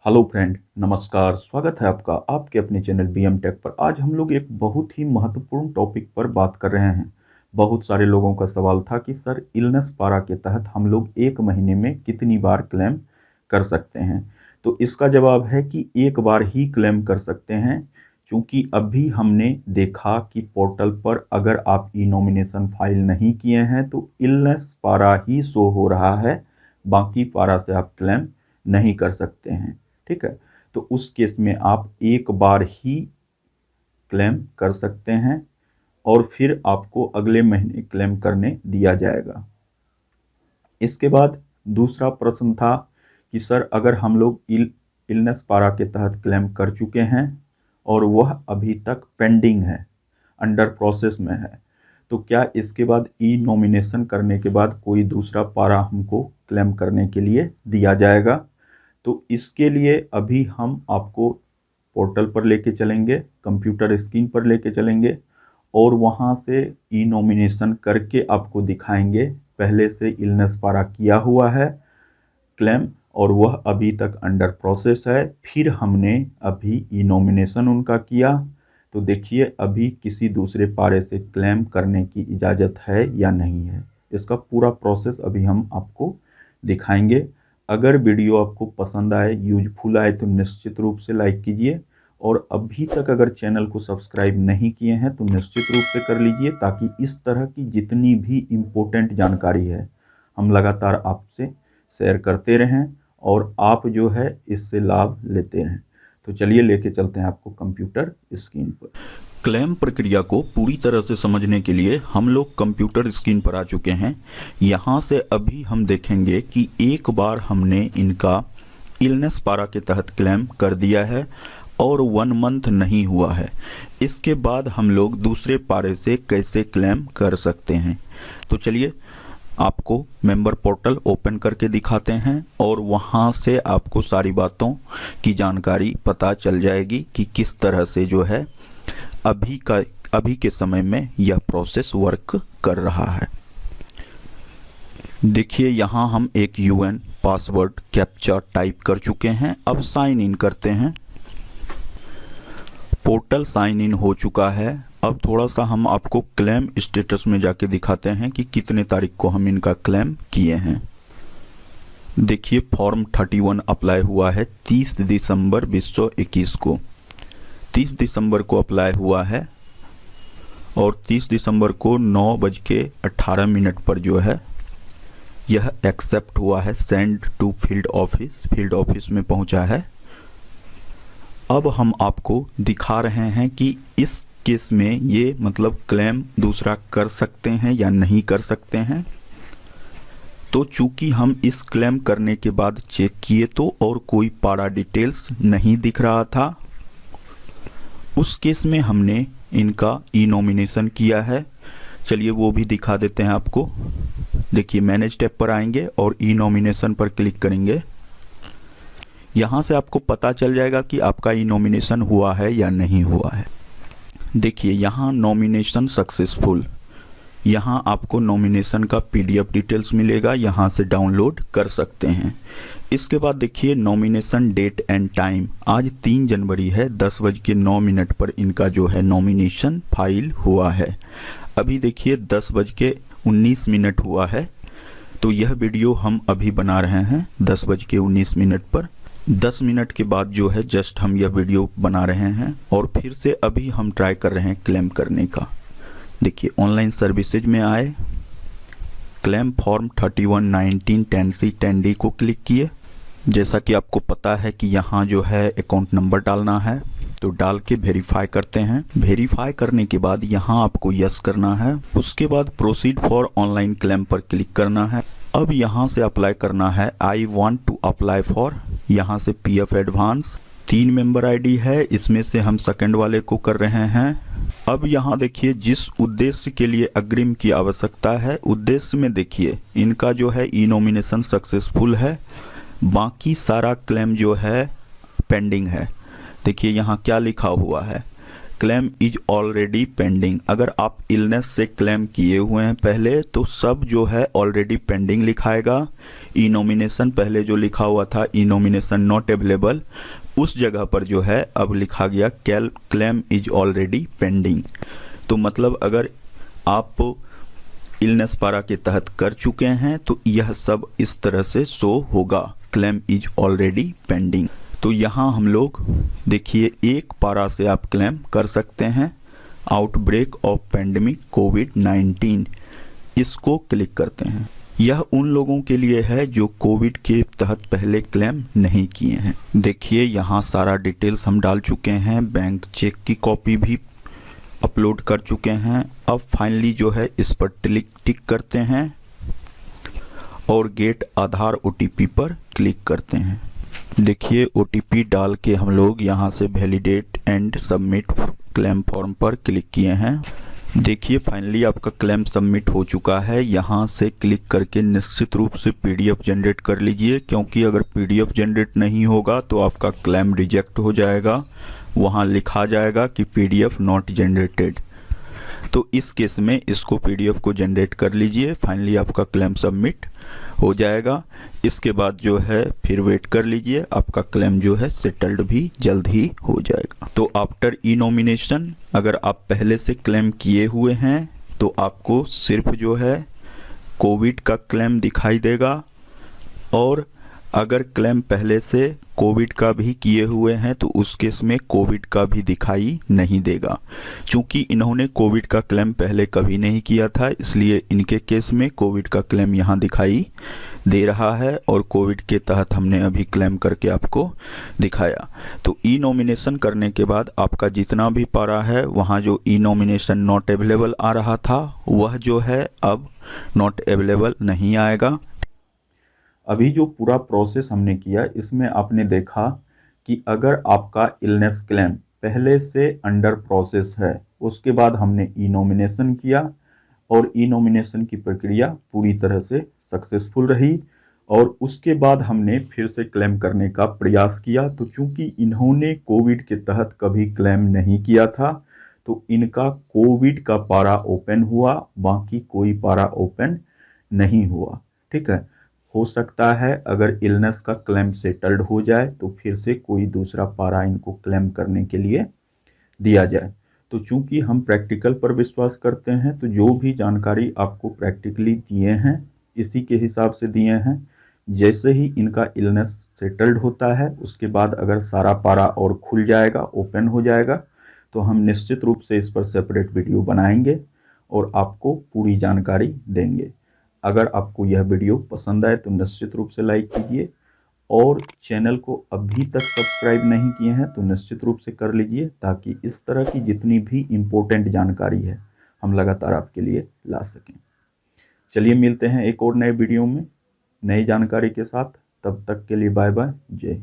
Hello friend, नमस्कार। स्वागत है आपका आपके अपने चैनल बीएम टेक पर। आज हम लोग एक बहुत ही महत्वपूर्ण टॉपिक पर बात कर रहे हैं। बहुत सारे लोगों का सवाल था कि सर, इलनेस पारा के तहत हम लोग एक महीने में कितनी बार क्लेम कर सकते हैं। तो इसका जवाब है कि एक बार ही क्लेम कर सकते हैं, क्योंकि अभी हमने देखा कि पोर्टल पर अगर आप ई नॉमिनेशन फाइल नहीं किए हैं तो इलनेस पारा ही शो हो रहा है, बाकी पारा से आप क्लेम नहीं कर सकते हैं। ठीक है, तो उस केस में आप एक बार ही क्लेम कर सकते हैं और फिर आपको अगले महीने क्लेम करने दिया जाएगा। इसके बाद दूसरा प्रश्न था कि सर, अगर हम लोग इलनेस पारा के तहत क्लेम कर चुके हैं और वह अभी तक पेंडिंग है, अंडर प्रोसेस में है, तो क्या इसके बाद ई नॉमिनेशन करने के बाद कोई दूसरा पारा हमको क्लेम करने के लिए दिया जाएगा। तो इसके लिए अभी हम आपको पोर्टल पर लेके चलेंगे, कंप्यूटर स्क्रीन पर लेके चलेंगे और वहाँ से ई नॉमिनेशन करके आपको दिखाएंगे। पहले से इलनेस पारा किया हुआ है क्लेम और वह अभी तक अंडर प्रोसेस है, फिर हमने अभी ई नॉमिनेशन उनका किया, तो देखिए अभी किसी दूसरे पारे से क्लेम करने की इजाज़त है या नहीं है। इसका पूरा प्रोसेस अभी हम आपको दिखाएंगे। अगर वीडियो आपको पसंद आए, यूजफुल आए, तो निश्चित रूप से लाइक कीजिए और अभी तक अगर चैनल को सब्सक्राइब नहीं किए हैं तो निश्चित रूप से कर लीजिए, ताकि इस तरह की जितनी भी इम्पोर्टेंट जानकारी है हम लगातार आपसे शेयर करते रहें और आप जो है इससे लाभ लेते रहें। तो चलिए लेके चलते हैं आपको कंप्यूटर स्क्रीन पर। क्लेम प्रक्रिया को पूरी तरह से समझने के लिए हम लोग कंप्यूटर स्क्रीन पर आ चुके हैं। यहाँ से अभी हम देखेंगे कि एक बार हमने इनका इलनेस पारा के तहत क्लेम कर दिया है और 1 मंथ नहीं हुआ है। इसके बाद हम लोग दूसरे पारे से कैसे क्लेम कर सकते हैं। तो चलिए आपको मेंबर पोर्टल ओपन करके दिखाते हैं और वहाँ से आपको सारी बातों की जानकारी पता चल जाएगी कि किस तरह से जो है अभी के समय में यह प्रोसेस वर्क कर रहा है। देखिए यहाँ हम एक यूएन पासवर्ड कैप्चा टाइप कर चुके हैं। अब साइन इन करते हैं। पोर्टल साइन इन हो चुका है। अब थोड़ा सा हम आपको क्लेम स्टेटस में जाके दिखाते हैं कि कितने तारीख को हम इनका क्लेम किए हैं। देखिए फॉर्म 31 अप्लाई हुआ है 30 दिसंबर 2021 को। 30 दिसंबर को अप्लाई हुआ है और 30 दिसंबर को 9:18 पर जो है यह एक्सेप्ट हुआ है। सेंड टू फील्ड ऑफिस में पहुंचा है। अब हम आपको दिखा रहे हैं कि इस केस में ये मतलब क्लेम दूसरा कर सकते हैं या नहीं कर सकते हैं। तो चूंकि हम इस क्लेम करने के बाद चेक किए तो और कोई पारा डिटेल्स नहीं दिख रहा था, उस केस में हमने इनका ई नॉमिनेशन किया है। चलिए वो भी दिखा देते हैं आपको। देखिए मैनेज टैब पर आएंगे और ई नॉमिनेशन पर क्लिक करेंगे। यहाँ से आपको पता चल जाएगा कि आपका ई नॉमिनेशन हुआ है या नहीं हुआ है। देखिए यहाँ नॉमिनेशन सक्सेसफुल, यहाँ आपको नॉमिनेशन का पीडीएफ डिटेल्स मिलेगा, यहाँ से डाउनलोड कर सकते हैं। इसके बाद देखिए नॉमिनेशन डेट एंड टाइम, आज 3 जनवरी है, 10:09 पर इनका जो है नॉमिनेशन फाइल हुआ है। अभी देखिए 10:19 हुआ है। तो यह वीडियो हम अभी बना रहे हैं 10:19 पर। 10 मिनट के बाद जो है जस्ट हम यह वीडियो बना रहे हैं और फिर से अभी हम ट्राई कर रहे हैं क्लेम करने का। देखिए ऑनलाइन सर्विसेज में आए, क्लेम फॉर्म 3119 10C 10D को क्लिक किए। जैसा कि आपको पता है कि यहाँ जो है अकाउंट नंबर डालना है, तो डाल के वेरीफाई करते हैं। वेरीफाई करने के बाद यहाँ आपको यस करना है। उसके बाद प्रोसीड फॉर ऑनलाइन क्लेम पर क्लिक करना है। अब यहाँ से अप्लाई करना है I want to apply for, यहाँ से पीएफ एडवांस। 3 मेंबर आईडी है, इसमें से हम सेकंड वाले को कर रहे हैं। अब यहाँ देखिए जिस उद्देश्य के लिए अग्रिम की आवश्यकता है, उद्देश्य में देखिए इनका जो है ई नॉमिनेशन सक्सेसफुल है, बाकी सारा क्लेम जो है पेंडिंग है। देखिए यहाँ क्या लिखा हुआ है, क्लेम इज ऑलरेडी पेंडिंग। अगर आप इलनेस से क्लेम किए हुए हैं पहले तो सब जो है ऑलरेडी पेंडिंग लिखाएगा। ई नॉमिनेशन पहले जो लिखा हुआ था ई नॉमिनेशन नॉट अवेलेबल, उस जगह पर जो है अब लिखा गया क्लेम इज ऑलरेडी पेंडिंग। तो मतलब अगर आप इलनेस पारा के तहत कर चुके हैं तो यह सब इस तरह से शो होगा, क्लेम इज ऑलरेडी पेंडिंग। तो यहाँ हम लोग देखिए एक पारा से आप क्लेम कर सकते हैं, आउटब्रेक ऑफ पेंडेमिक कोविड-19, इसको क्लिक करते हैं। यह उन लोगों के लिए है जो कोविड के तहत पहले क्लेम नहीं किए हैं। देखिए यहाँ सारा डिटेल्स हम डाल चुके हैं, बैंक चेक की कॉपी भी अपलोड कर चुके हैं। अब फाइनली जो है इस पर टिक करते हैं और गेट आधार OTP पर क्लिक करते हैं। देखिए OTP डाल के हम लोग यहाँ से validate and submit claim form पर क्लिक किए हैं। देखिए फाइनली आपका क्लेम सबमिट हो चुका है। यहाँ से क्लिक करके निश्चित रूप से PDF जनरेट कर लीजिए, क्योंकि अगर PDF जनरेट नहीं होगा तो आपका क्लेम रिजेक्ट हो जाएगा। वहाँ लिखा जाएगा कि PDF नॉट जनरेटेड। तो इस केस में इसको PDF को जनरेट कर लीजिए। फाइनली आपका क्लेम सबमिट हो जाएगा। इसके बाद जो है फिर वेट कर लीजिए, आपका क्लेम जो है सेटल्ड भी जल्द ही हो जाएगा। तो आफ्टर ई नॉमिनेशन अगर आप पहले से क्लेम किए हुए हैं तो आपको सिर्फ जो है कोविड का क्लेम दिखाई देगा, और अगर क्लेम पहले से कोविड का भी किए हुए हैं तो उस केस में कोविड का भी दिखाई नहीं देगा। चूंकि इन्होंने कोविड का क्लेम पहले कभी नहीं किया था, इसलिए इनके केस में कोविड का क्लेम यहाँ दिखाई दे रहा है, और कोविड के तहत हमने अभी क्लेम करके आपको दिखाया। तो ई नॉमिनेशन करने के बाद आपका जितना भी पारा है वहाँ जो ई नॉमिनेशन नॉट अवेलेबल आ रहा था वह जो है अब नॉट अवेलेबल नहीं आएगा। अभी जो पूरा प्रोसेस हमने किया इसमें आपने देखा कि अगर आपका इलनेस क्लेम पहले से अंडर प्रोसेस है, उसके बाद हमने ई नॉमिनेशन किया और ई नॉमिनेशन की प्रक्रिया पूरी तरह से सक्सेसफुल रही, और उसके बाद हमने फिर से क्लेम करने का प्रयास किया। तो चूंकि इन्होंने कोविड के तहत कभी क्लेम नहीं किया था तो इनका कोविड का पारा ओपन हुआ, बाकी कोई पारा ओपन नहीं हुआ। ठीक है, हो सकता है अगर इलनेस का क्लेम सेटल्ड हो जाए तो फिर से कोई दूसरा पारा इनको क्लेम करने के लिए दिया जाए। तो चूंकि हम प्रैक्टिकल पर विश्वास करते हैं तो जो भी जानकारी आपको प्रैक्टिकली दिए हैं इसी के हिसाब से दिए हैं। जैसे ही इनका इलनेस सेटल्ड होता है उसके बाद अगर सारा पारा और खुल जाएगा, ओपन हो जाएगा, तो हम निश्चित रूप से इस पर सेपरेट वीडियो बनाएंगे और आपको पूरी जानकारी देंगे। अगर आपको यह वीडियो पसंद आए तो निश्चित रूप से लाइक कीजिए, और चैनल को अभी तक सब्सक्राइब नहीं किए हैं तो निश्चित रूप से कर लीजिए, ताकि इस तरह की जितनी भी इम्पोर्टेंट जानकारी है हम लगातार आपके लिए ला सकें। चलिए मिलते हैं एक और नए वीडियो में नई जानकारी के साथ। तब तक के लिए बाय बाय, जय हिंद।